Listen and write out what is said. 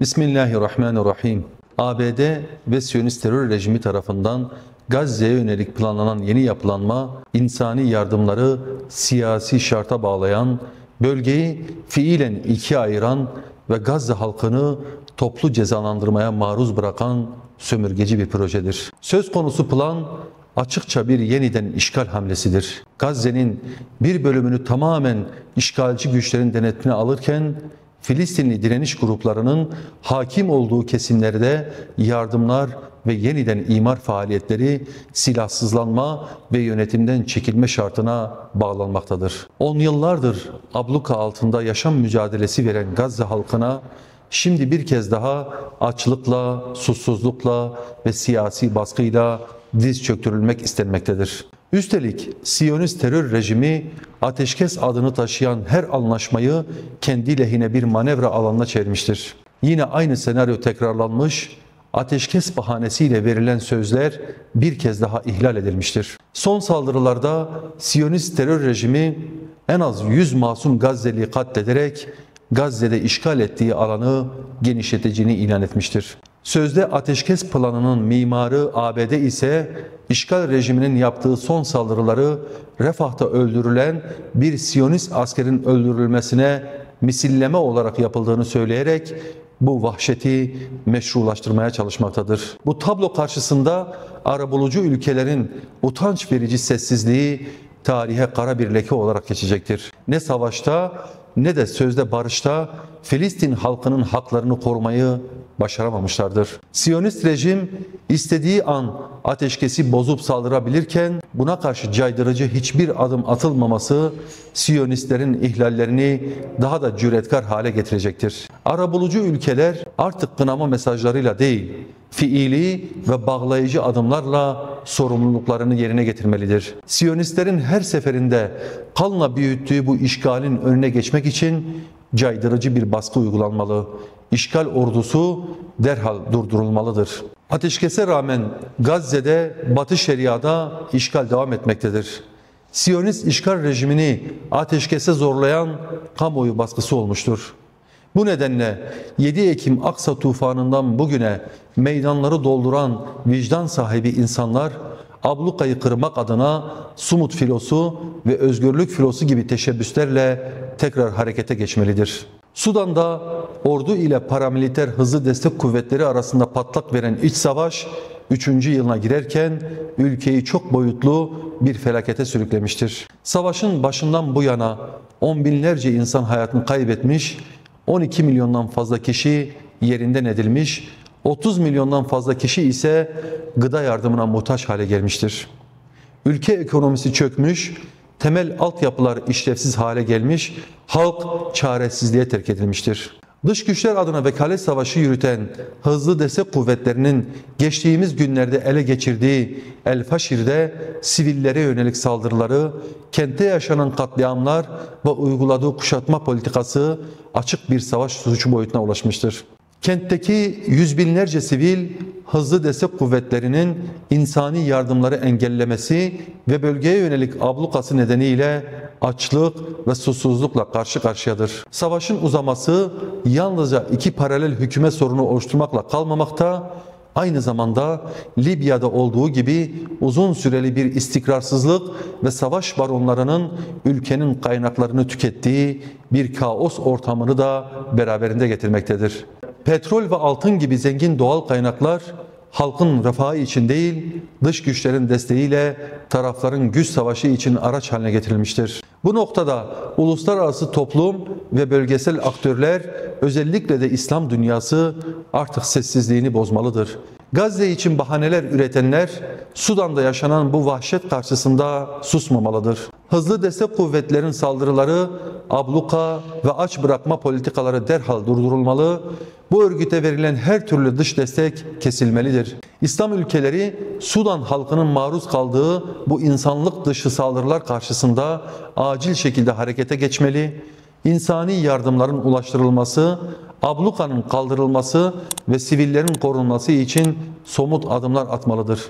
Bismillahirrahmanirrahim. ABD ve Siyonist terör rejimi tarafından Gazze'ye yönelik planlanan yeni yapılanma, insani yardımları siyasi şarta bağlayan, bölgeyi fiilen ikiye ayıran ve Gazze halkını toplu cezalandırmaya maruz bırakan sömürgeci bir projedir. Söz konusu plan, açıkça bir yeniden işgal hamlesidir. Gazze'nin bir bölümünü tamamen işgalci güçlerin denetimine alırken, Filistinli direniş gruplarının hakim olduğu kesimlerde yardımlar ve yeniden imar faaliyetleri silahsızlanma ve yönetimden çekilme şartına bağlanmaktadır. 10 yıllardır abluka altında yaşam mücadelesi veren Gazze halkına şimdi bir kez daha açlıkla, susuzlukla ve siyasi baskıyla diz çöktürülmek istenmektedir. Üstelik Siyonist terör rejimi ateşkes adını taşıyan her anlaşmayı kendi lehine bir manevra alanına çevirmiştir. Yine aynı senaryo tekrarlanmış, ateşkes bahanesiyle verilen sözler bir kez daha ihlal edilmiştir. Son saldırılarda Siyonist terör rejimi en az 100 masum Gazze'liyi katlederek Gazze'de işgal ettiği alanı genişleteceğini ilan etmiştir. Sözde ateşkes planının mimarı ABD ise işgal rejiminin yaptığı son saldırıları Refah'ta öldürülen bir Siyonist askerin öldürülmesine misilleme olarak yapıldığını söyleyerek bu vahşeti meşrulaştırmaya çalışmaktadır. Bu tablo karşısında arabulucu ülkelerin utanç verici sessizliği tarihe kara bir leke olarak geçecektir. Ne savaşta ne de sözde barışta Filistin halkının haklarını korumayı başaramamışlardır. Siyonist rejim istediği an ateşkesi bozup saldırabilirken buna karşı caydırıcı hiçbir adım atılmaması Siyonistlerin ihlallerini daha da cüretkar hale getirecektir. Arabulucu ülkeler artık kınama mesajlarıyla değil, fiili ve bağlayıcı adımlarla sorumluluklarını yerine getirmelidir. Siyonistlerin her seferinde kanla büyüttüğü bu işgalin önüne geçmek için caydırıcı bir baskı uygulanmalı. İşgal ordusu derhal durdurulmalıdır. Ateşkese rağmen Gazze'de Batı Şeria'da işgal devam etmektedir. Siyonist işgal rejimini ateşkese zorlayan kamuoyu baskısı olmuştur. Bu nedenle 7 Ekim Aksa tufanından bugüne meydanları dolduran vicdan sahibi insanlar ablukayı kırmak adına Sumut filosu ve özgürlük filosu gibi teşebbüslerle tekrar harekete geçmelidir. Sudan'da ordu ile paramiliter hızlı destek kuvvetleri arasında patlak veren iç savaş 3. yılına girerken ülkeyi çok boyutlu bir felakete sürüklemiştir. Savaşın başından bu yana on binlerce insan hayatını kaybetmiş, 12 milyondan fazla kişi yerinden edilmiş, 30 milyondan fazla kişi ise gıda yardımına muhtaç hale gelmiştir. Ülke ekonomisi çökmüş, temel altyapılar işlevsiz hale gelmiş, halk çaresizliğe terk edilmiştir. Dış güçler adına vekalet savaşı yürüten hızlı destek kuvvetlerinin geçtiğimiz günlerde ele geçirdiği El Faşir'de sivillere yönelik saldırıları, kentte yaşanan katliamlar ve uyguladığı kuşatma politikası açık bir savaş suçu boyutuna ulaşmıştır. Kentteki yüz binlerce sivil hızlı destek kuvvetlerinin insani yardımları engellemesi ve bölgeye yönelik ablukası nedeniyle açlık ve susuzlukla karşı karşıyadır. Savaşın uzaması yalnızca iki paralel hükümet sorunu oluşturmakla kalmamakta, aynı zamanda Libya'da olduğu gibi uzun süreli bir istikrarsızlık ve savaş baronlarının ülkenin kaynaklarını tükettiği bir kaos ortamını da beraberinde getirmektedir. Petrol ve altın gibi zengin doğal kaynaklar halkın refahı için değil, dış güçlerin desteğiyle tarafların güç savaşı için araç haline getirilmiştir. Bu noktada uluslararası toplum ve bölgesel aktörler, özellikle de İslam dünyası artık sessizliğini bozmalıdır. Gazze için bahaneler üretenler Sudan'da yaşanan bu vahşet karşısında susmamalıdır. Hızlı destek kuvvetlerin saldırıları, abluka ve aç bırakma politikaları derhal durdurulmalı. Bu örgüte verilen her türlü dış destek kesilmelidir. İslam ülkeleri Sudan halkının maruz kaldığı bu insanlık dışı saldırılar karşısında acil şekilde harekete geçmeli. İnsani yardımların ulaştırılması, ablukanın kaldırılması ve sivillerin korunması için somut adımlar atmalıdır.